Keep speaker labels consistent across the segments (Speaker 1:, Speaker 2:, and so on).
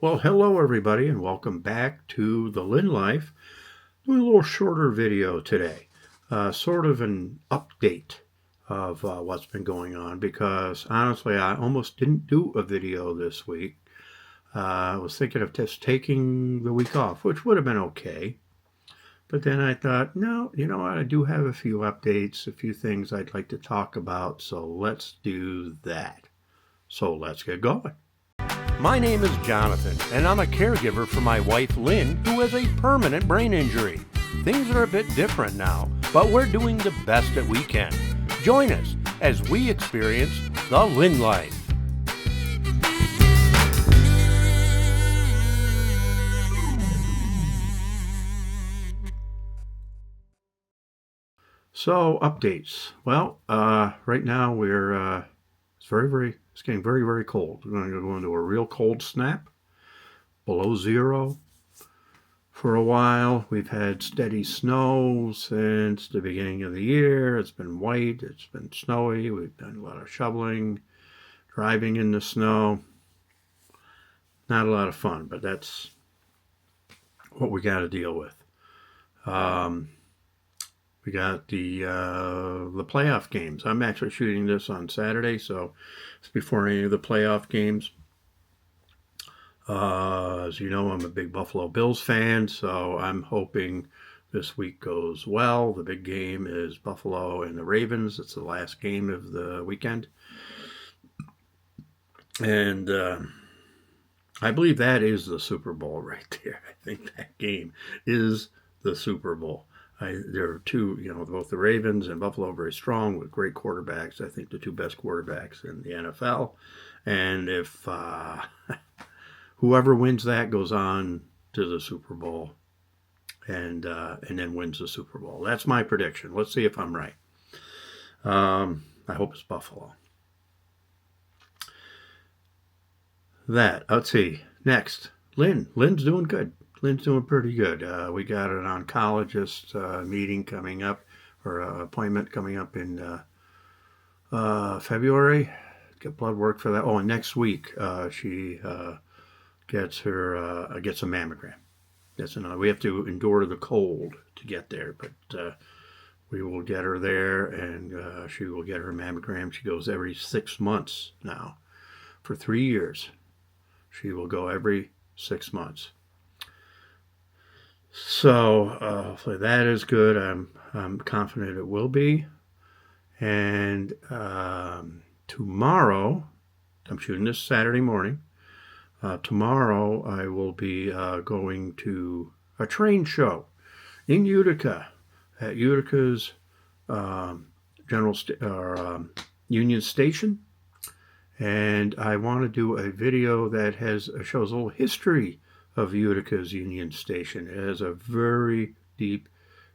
Speaker 1: Well, hello everybody, and welcome back to the Lynn Life. Doing a little shorter video today, sort of an update of what's been going on, because honestly, I almost didn't do a video this week. I was thinking of just taking the week off, which would have been okay. But then I thought, no, you know what? I do have a few updates, a few things I'd like to talk about, so let's do that. So let's get going.
Speaker 2: My name is Jonathan, and I'm a caregiver for my wife Lynne, who has a permanent brain injury. Things are a bit different now, but we're doing the best that we can. Join us as we experience the Lynn Life.
Speaker 1: So updates. Well, right now it's getting very, very cold. We're going to go into a real cold snap, below zero for a while. We've had steady snow since the beginning of the year. It's been white. It's been snowy. We've done a lot of shoveling, driving in the snow. Not a lot of fun, but that's what we got to deal with. We got the playoff games. I'm actually shooting this on Saturday, so it's before any of the playoff games. As you know, I'm a big Buffalo Bills fan, so I'm hoping this week goes well. The big game is Buffalo and the Ravens. It's the last game of the weekend. And I believe that is the Super Bowl right there. I think that game is the Super Bowl. There are two, both the Ravens and Buffalo are very strong with great quarterbacks. I think the two best quarterbacks in the NFL. And if whoever wins that goes on to the Super Bowl and then wins the Super Bowl. That's my prediction. Let's see if I'm right. I hope it's Buffalo. Let's see. Next, Lynne. Lynne's doing good. Lynn's doing pretty good. We got an oncologist meeting coming up, or appointment coming up in February. Get blood work for that. Oh, and next week she gets a mammogram. That's another. We have to endure the cold to get there, but we will get her there, and she will get her mammogram. She goes every 6 months now, for 3 years. She will go every 6 months. So hopefully that is good. I'm confident it will be. And tomorrow, I'm shooting this Saturday morning. Tomorrow I will be going to a train show in Utica at Utica's Union Station. And I want to do a video that shows a little history of Utica's Union Station. It has a very deep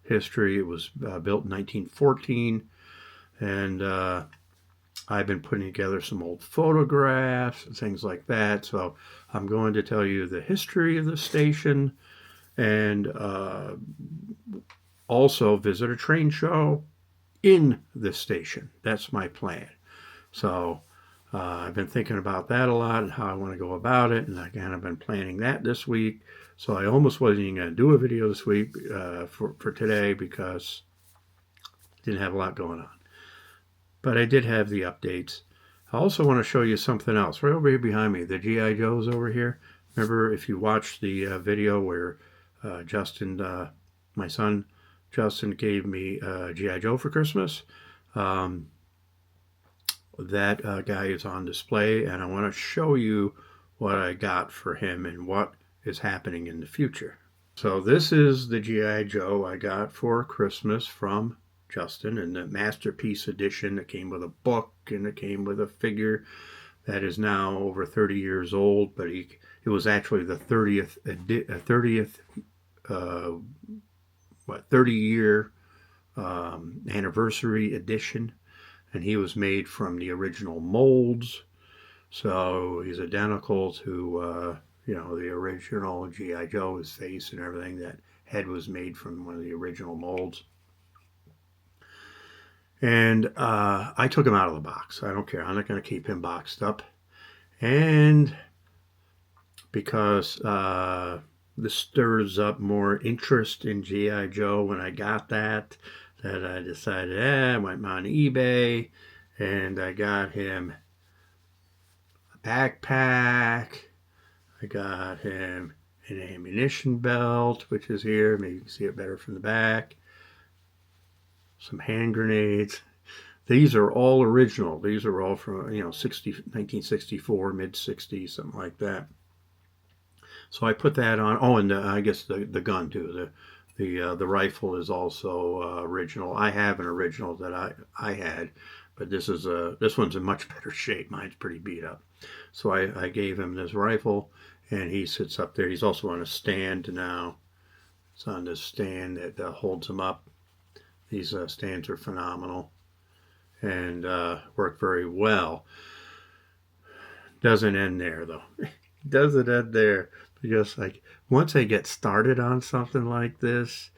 Speaker 1: history. It was built in 1914, and I've been putting together some old photographs and things like that. So I'm going to tell you the history of the station, and also visit a train show in the station. That's my plan. So I've been thinking about that a lot and how I want to go about it, and I kind of been planning that this week. So I almost wasn't even going to do a video this week for today because I didn't have a lot going on. But I did have the updates. I also want to show you something else. Right over here behind me, the G.I. Joes over here. Remember, if you watched the video where Justin, my son Justin, gave me G.I. Joe for Christmas, that guy is on display, and I want to show you what I got for him and what is happening in the future. So this is the G.I. Joe I got for Christmas from Justin, and the Masterpiece Edition that came with a book and it came with a figure that is now over 30 years old, but it was actually the 30-year anniversary edition. And he was made from the original molds, so he's identical to the original G.I. Joe, his face and everything. That head was made from one of the original molds. And I took him out of the box. I don't care. I'm not going to keep him boxed up. And because this stirs up more interest in G.I. Joe. When I got that I decided, I went on eBay and I got him a backpack. I got him an ammunition belt, which is here. Maybe you can see it better from the back. Some hand grenades. These are all original. These are all from 1964, mid 60s, something like that. So I put that on. Oh, and I guess the gun too. The rifle is also original. I have an original that I had, but this one's in much better shape. Mine's pretty beat up. So I gave him this rifle, and he sits up there. He's also on a stand now. It's on this stand that holds him up. These stands are phenomenal and work very well. Doesn't end there though. Doesn't end there, because like once I get started on something like this,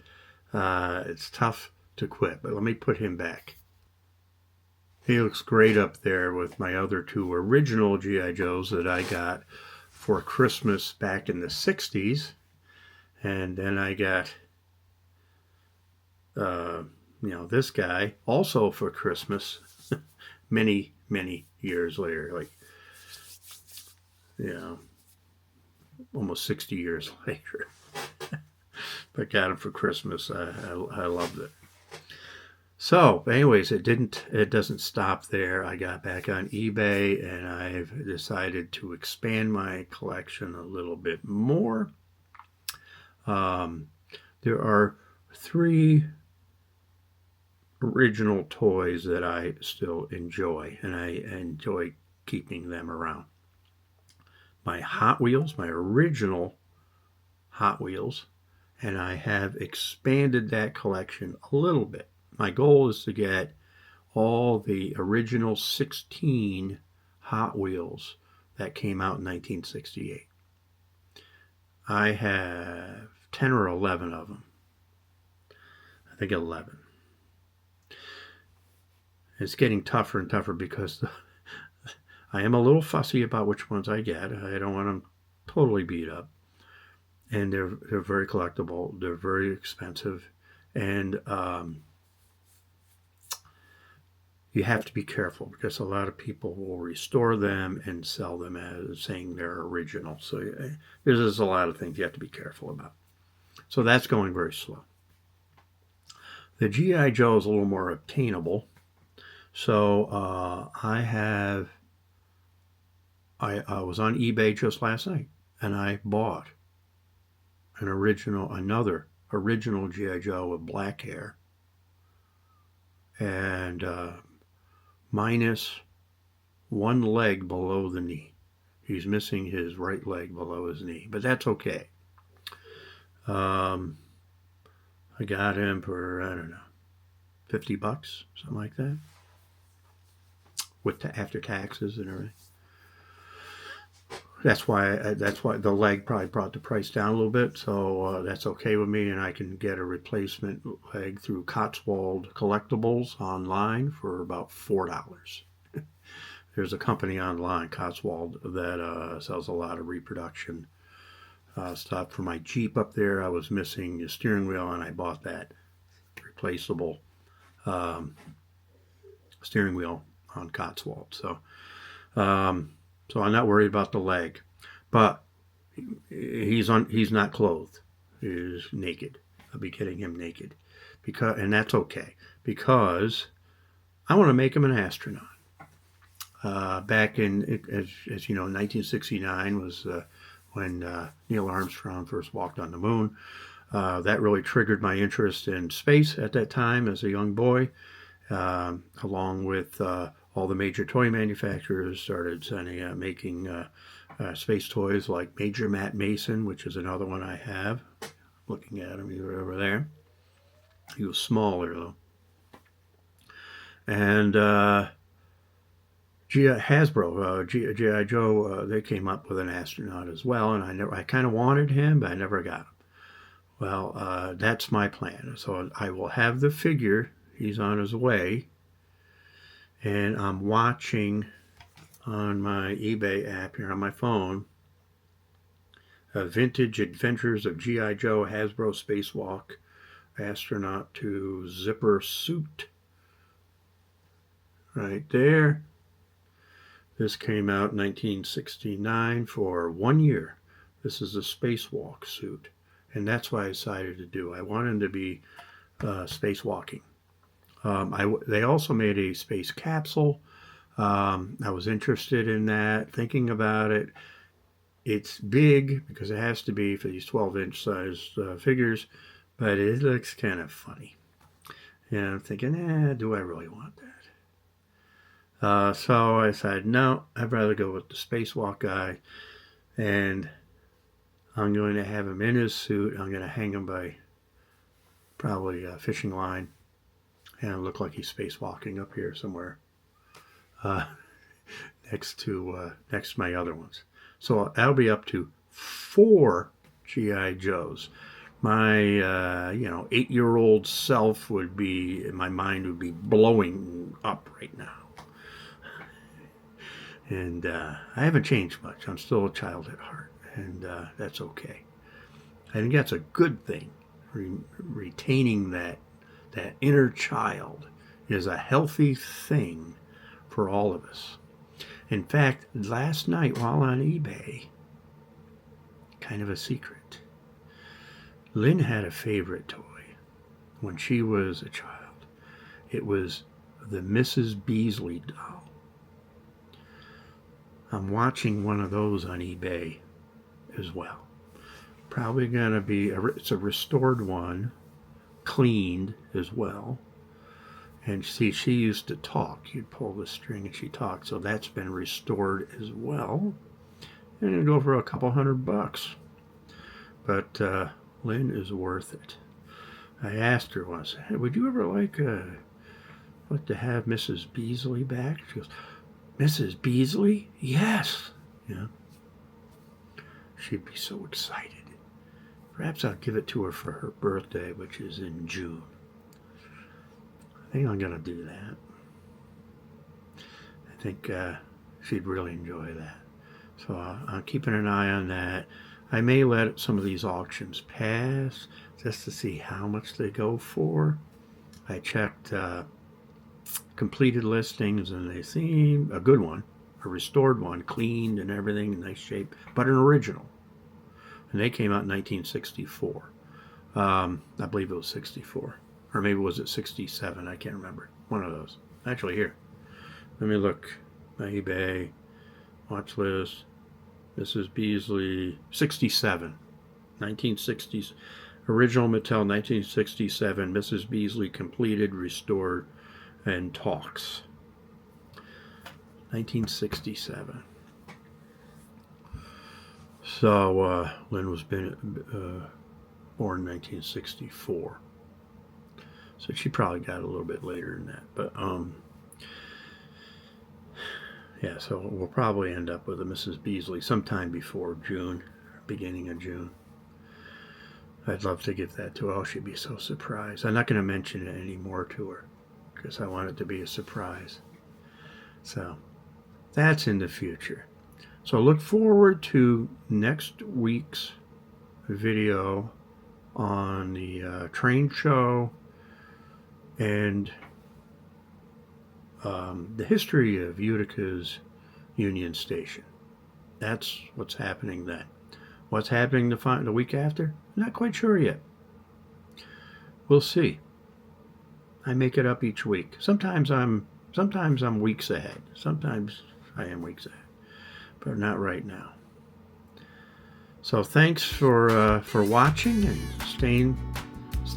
Speaker 1: it's tough to quit. But let me put him back. He looks great up there with my other two original G.I. Joes that I got for Christmas back in the 60s. And then I got this guy also for Christmas many years later, like almost 60 years later. But got him for Christmas. I loved it. So anyways, it doesn't stop there. I got back on eBay and I've decided to expand my collection a little bit more. There are 3 original toys that I still enjoy, and I enjoy keeping them around. My Hot Wheels, my original Hot Wheels, and I have expanded that collection a little bit. My goal is to get all the original 16 Hot Wheels that came out in 1968. I have 10 or 11 of them. I think 11. It's getting tougher and tougher because I am a little fussy about which ones I get. I don't want them totally beat up. And they're very collectible. They're very expensive. And you have to be careful because a lot of people will restore them and sell them as saying they're original. So there's a lot of things you have to be careful about. So that's going very slow. The G.I. Joe is a little more obtainable. So I was on eBay just last night and I bought another original G.I. Joe with black hair and minus one leg below the knee. He's missing his right leg below his knee, but that's okay. I got him for, I don't know, $50, something like that, with after taxes and everything. That's why the leg probably brought the price down a little bit, so that's okay with me, and I can get a replacement leg through Cotswold Collectables online for about $4. There's a company online, Cotswold, that sells a lot of reproduction stuff. For my Jeep up there, I was missing the steering wheel, and I bought that replaceable steering wheel on Cotswold. So I'm not worried about the leg, but he's not clothed. He's naked. I'll be getting him naked, and that's okay because I want to make him an astronaut. Back in, as you know, 1969 was when Neil Armstrong first walked on the moon. That really triggered my interest in space at that time as a young boy, along with all the major toy manufacturers started making space toys like Major Matt Mason, which is another one I have. Looking at him, he was over there. He was smaller though. And Hasbro, G.I. Joe, they came up with an astronaut as well, and I kind of wanted him, but I never got him. Well, that's my plan. So I will have the figure. He's on his way. And I'm watching on my eBay app here on my phone Vintage Adventures of G.I. Joe Hasbro Spacewalk Astronaut to Zipper Suit. Right there. This came out in 1969 for 1 year. This is a spacewalk suit. And that's what I decided to do. I wanted to be spacewalking. They also made a space capsule. I was interested in that, thinking about it. It's big because it has to be for these 12-inch size figures, but it looks kind of funny. And I'm thinking, do I really want that? So I decided, no, I'd rather go with the spacewalk guy. And I'm going to have him in his suit. I'm going to hang him by probably a fishing line. And it'll look like he's spacewalking up here somewhere. Next to my other ones. So that'll be up to 4 G.I. Joes. My 8-year-old self my mind would be blowing up right now. And I haven't changed much. I'm still a child at heart, and that's okay. I think that's a good thing. Retaining that inner child is a healthy thing for all of us. In fact, last night while on eBay, kind of a secret, Lynne had a favorite toy when she was a child. It was the Mrs. Beasley doll. I'm watching one of those on eBay as well. Probably going to be, it's a restored one, cleaned as well. And see, she used to talk. You'd pull the string and she talked. So that's been restored as well. And it'll go for a couple $100. But Lynne is worth it. I asked her once, hey, would you ever like to have Mrs. Beasley back? She goes, Mrs. Beasley? Yes. Yeah. She'd be so excited. Perhaps I'll give it to her for her birthday, which is in June. I think I'm going to do that. I think she'd really enjoy that. So I'm keeping an eye on that. I may let some of these auctions pass just to see how much they go for. I checked completed listings and they seem a good one, a restored one, cleaned and everything in nice shape, but an original. And they came out in 1964. I believe it was 64. Or maybe was it 67? I can't remember. One of those. Actually, here. Let me look. My eBay. Watch list. Mrs. Beasley. 67. 1960s. Original Mattel, 1967. Mrs. Beasley completed, restored, and talks. 1967. So, Lynne was born in 1964. So she probably got a little bit later than that. But, yeah, so we'll probably end up with a Mrs. Beasley sometime before June, beginning of June. I'd love to give that to her. Oh, she'd be so surprised. I'm not going to mention it anymore to her because I want it to be a surprise. So that's in the future. So look forward to next week's video on the train show and the history of Utica's Union Station. That's what's happening then. What's happening the week after? Not quite sure yet. We'll see. I make it up each week. Sometimes I'm weeks ahead. Sometimes I am weeks ahead, but not right now. So thanks for watching and staying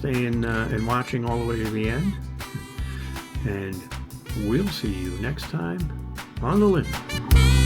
Speaker 1: and watching all the way to the end. And we'll see you next time on the Lynne.